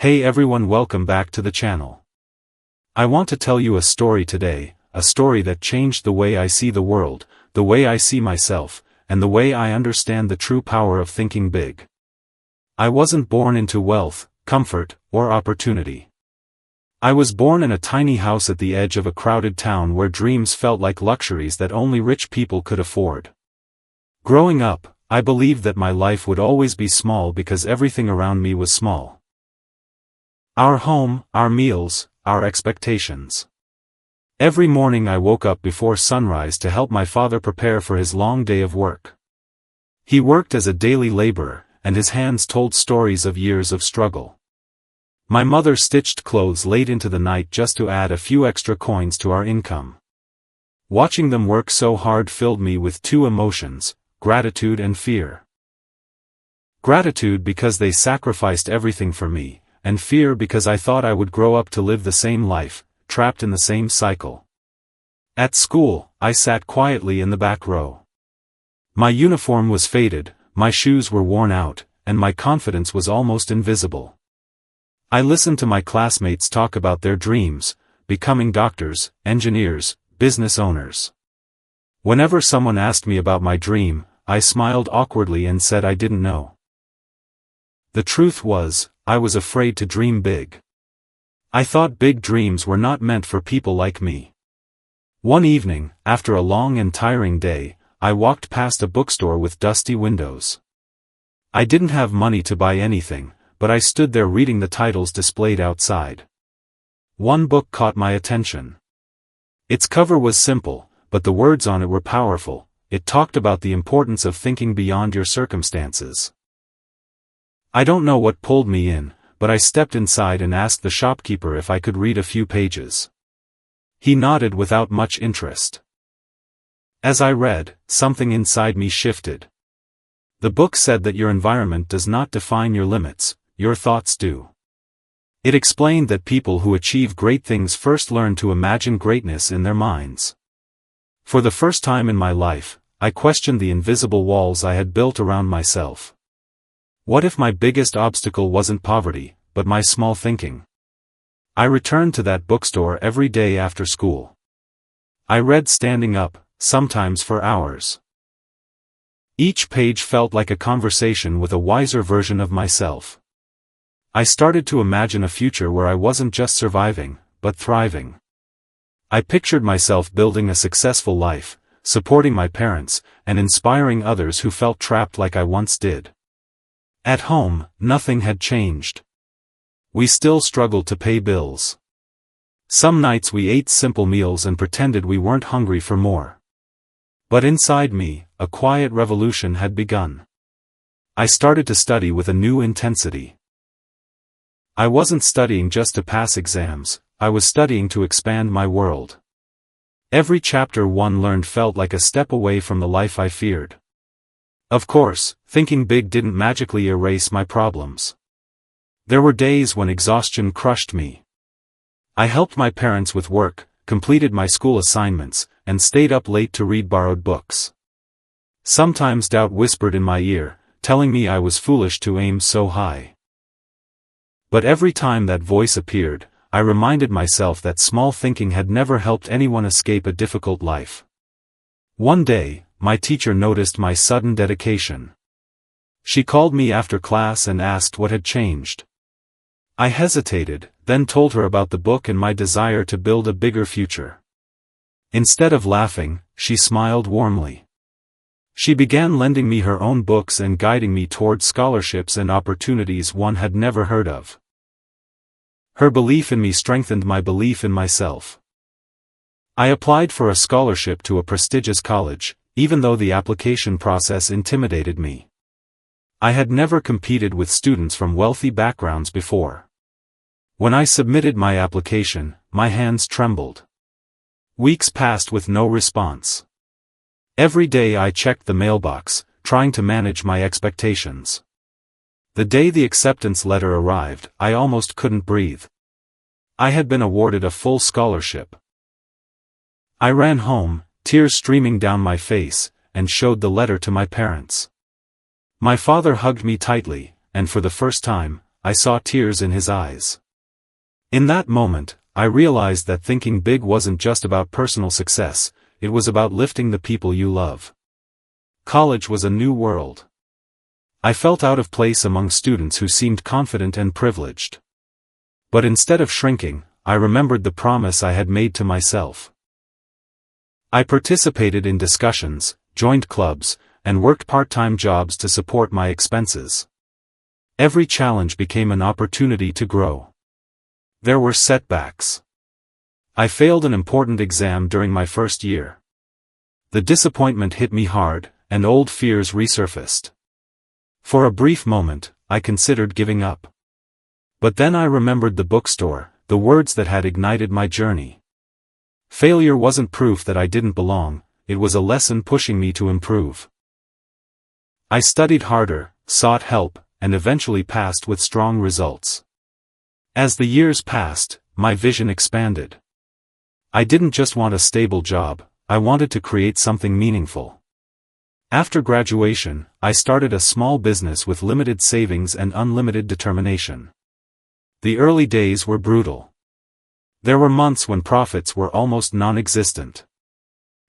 Hey everyone, welcome back to the channel. I want to tell you a story today, a story that changed the way I see the world, the way I see myself, and the way I understand the true power of thinking big. I wasn't born into wealth, comfort, or opportunity. I was born in a tiny house at the edge of a crowded town where dreams felt like luxuries that only rich people could afford. Growing up, I believed that my life would always be small because everything around me was small. Our home, our meals, our expectations. Every morning I woke up before sunrise to help my father prepare for his long day of work. He worked as a daily laborer, and his hands told stories of years of struggle. My mother stitched clothes late into the night just to add a few extra coins to our income. Watching them work so hard filled me with two emotions, gratitude and fear. Gratitude because they sacrificed everything for me, and fear because I thought I would grow up to live the same life, trapped in the same cycle. At school, I sat quietly in the back row. My uniform was faded, my shoes were worn out, and my confidence was almost invisible. I listened to my classmates talk about their dreams, becoming doctors, engineers, business owners. Whenever someone asked me about my dream, I smiled awkwardly and said I didn't know. The truth was, I was afraid to dream big. I thought big dreams were not meant for people like me. One evening, after a long and tiring day, I walked past a bookstore with dusty windows. I didn't have money to buy anything, but I stood there reading the titles displayed outside. One book caught my attention. Its cover was simple, but the words on it were powerful. It talked about the importance of thinking beyond your circumstances. I don't know what pulled me in, but I stepped inside and asked the shopkeeper if I could read a few pages. He nodded without much interest. As I read, something inside me shifted. The book said that your environment does not define your limits, your thoughts do. It explained that people who achieve great things first learn to imagine greatness in their minds. For the first time in my life, I questioned the invisible walls I had built around myself. What if my biggest obstacle wasn't poverty, but my small thinking? I returned to that bookstore every day after school. I read standing up, sometimes for hours. Each page felt like a conversation with a wiser version of myself. I started to imagine a future where I wasn't just surviving, but thriving. I pictured myself building a successful life, supporting my parents, and inspiring others who felt trapped like I once did. At home, nothing had changed. We still struggled to pay bills. Some nights we ate simple meals and pretended we weren't hungry for more. But inside me, a quiet revolution had begun. I started to study with a new intensity. I wasn't studying just to pass exams, I was studying to expand my world. Every chapter one learned felt like a step away from the life I feared. Of course, thinking big didn't magically erase my problems. There were days when exhaustion crushed me. I helped my parents with work, completed my school assignments, and stayed up late to read borrowed books. Sometimes doubt whispered in my ear, telling me I was foolish to aim so high. But every time that voice appeared, I reminded myself that small thinking had never helped anyone escape a difficult life. One day, my teacher noticed my sudden dedication. She called me after class and asked what had changed. I hesitated, then told her about the book and my desire to build a bigger future. Instead of laughing, she smiled warmly. She began lending me her own books and guiding me toward scholarships and opportunities one had never heard of. Her belief in me strengthened my belief in myself. I applied for a scholarship to a prestigious college, even though the application process intimidated me. I had never competed with students from wealthy backgrounds before. When I submitted my application, my hands trembled. Weeks passed with no response. Every day I checked the mailbox, trying to manage my expectations. The day the acceptance letter arrived, I almost couldn't breathe. I had been awarded a full scholarship. I ran home, tears streaming down my face, and showed the letter to my parents. My father hugged me tightly, and for the first time, I saw tears in his eyes. In that moment, I realized that thinking big wasn't just about personal success, it was about lifting the people you love. College was a new world. I felt out of place among students who seemed confident and privileged. But instead of shrinking, I remembered the promise I had made to myself. I participated in discussions, joined clubs, and worked part-time jobs to support my expenses. Every challenge became an opportunity to grow. There were setbacks. I failed an important exam during my first year. The disappointment hit me hard, and old fears resurfaced. For a brief moment, I considered giving up. But then I remembered the bookstore, the words that had ignited my journey. Failure wasn't proof that I didn't belong, it was a lesson pushing me to improve. I studied harder, sought help, and eventually passed with strong results. As the years passed, my vision expanded. I didn't just want a stable job, I wanted to create something meaningful. After graduation, I started a small business with limited savings and unlimited determination. The early days were brutal. There were months when profits were almost non-existent.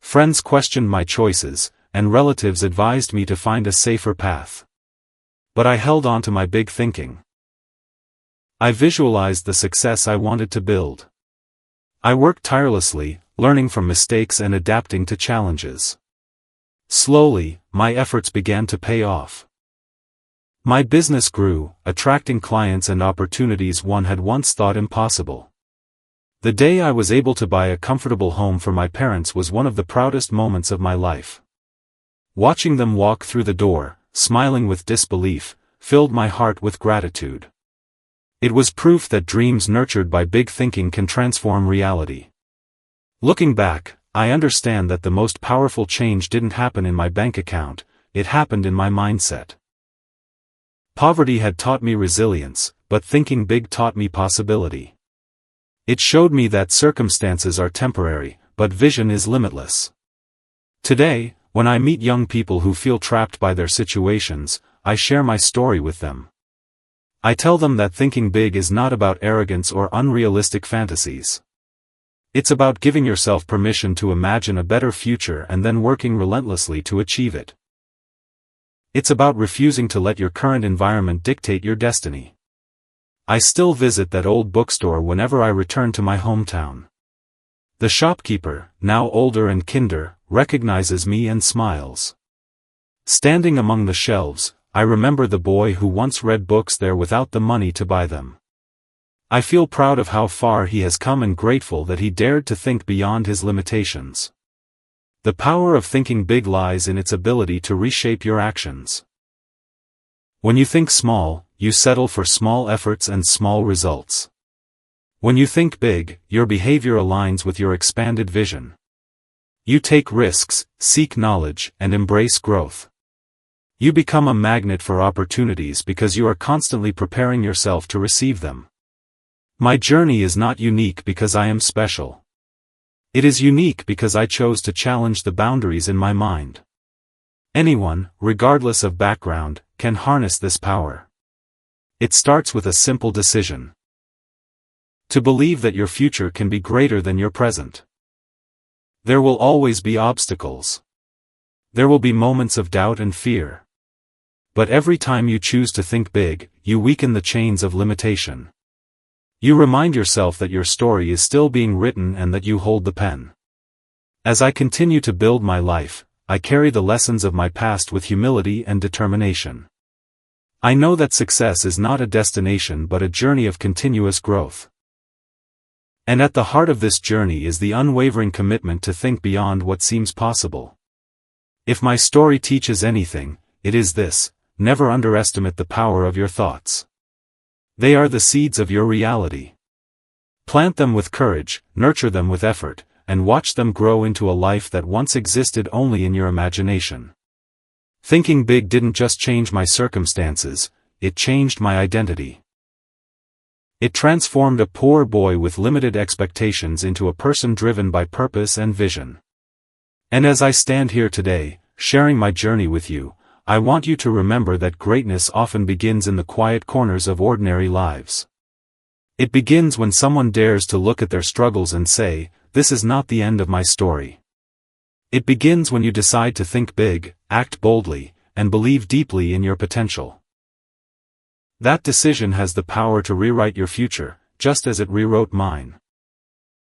Friends questioned my choices, and relatives advised me to find a safer path. But I held on to my big thinking. I visualized the success I wanted to build. I worked tirelessly, learning from mistakes and adapting to challenges. Slowly, my efforts began to pay off. My business grew, attracting clients and opportunities one had once thought impossible. The day I was able to buy a comfortable home for my parents was one of the proudest moments of my life. Watching them walk through the door, smiling with disbelief, filled my heart with gratitude. It was proof that dreams nurtured by big thinking can transform reality. Looking back, I understand that the most powerful change didn't happen in my bank account, it happened in my mindset. Poverty had taught me resilience, but thinking big taught me possibility. It showed me that circumstances are temporary, but vision is limitless. Today, when I meet young people who feel trapped by their situations, I share my story with them. I tell them that thinking big is not about arrogance or unrealistic fantasies. It's about giving yourself permission to imagine a better future and then working relentlessly to achieve it. It's about refusing to let your current environment dictate your destiny. I still visit that old bookstore whenever I return to my hometown. The shopkeeper, now older and kinder, recognizes me and smiles. Standing among the shelves, I remember the boy who once read books there without the money to buy them. I feel proud of how far he has come and grateful that he dared to think beyond his limitations. The power of thinking big lies in its ability to reshape your actions. When you think small, you settle for small efforts and small results. When you think big, your behavior aligns with your expanded vision. You take risks, seek knowledge, and embrace growth. You become a magnet for opportunities because you are constantly preparing yourself to receive them. My journey is not unique because I am special. It is unique because I chose to challenge the boundaries in my mind. Anyone, regardless of background, can harness this power. It starts with a simple decision. To believe that your future can be greater than your present. There will always be obstacles. There will be moments of doubt and fear. But every time you choose to think big, you weaken the chains of limitation. You remind yourself that your story is still being written and that you hold the pen. As I continue to build my life, I carry the lessons of my past with humility and determination. I know that success is not a destination but a journey of continuous growth. And at the heart of this journey is the unwavering commitment to think beyond what seems possible. If my story teaches anything, it is this: never underestimate the power of your thoughts. They are the seeds of your reality. Plant them with courage, nurture them with effort, and watch them grow into a life that once existed only in your imagination. Thinking big didn't just change my circumstances, it changed my identity. It transformed a poor boy with limited expectations into a person driven by purpose and vision. And as I stand here today, sharing my journey with you, I want you to remember that greatness often begins in the quiet corners of ordinary lives. It begins when someone dares to look at their struggles and say, "This is not the end of my story." It begins when you decide to think big, act boldly, and believe deeply in your potential. That decision has the power to rewrite your future, just as it rewrote mine.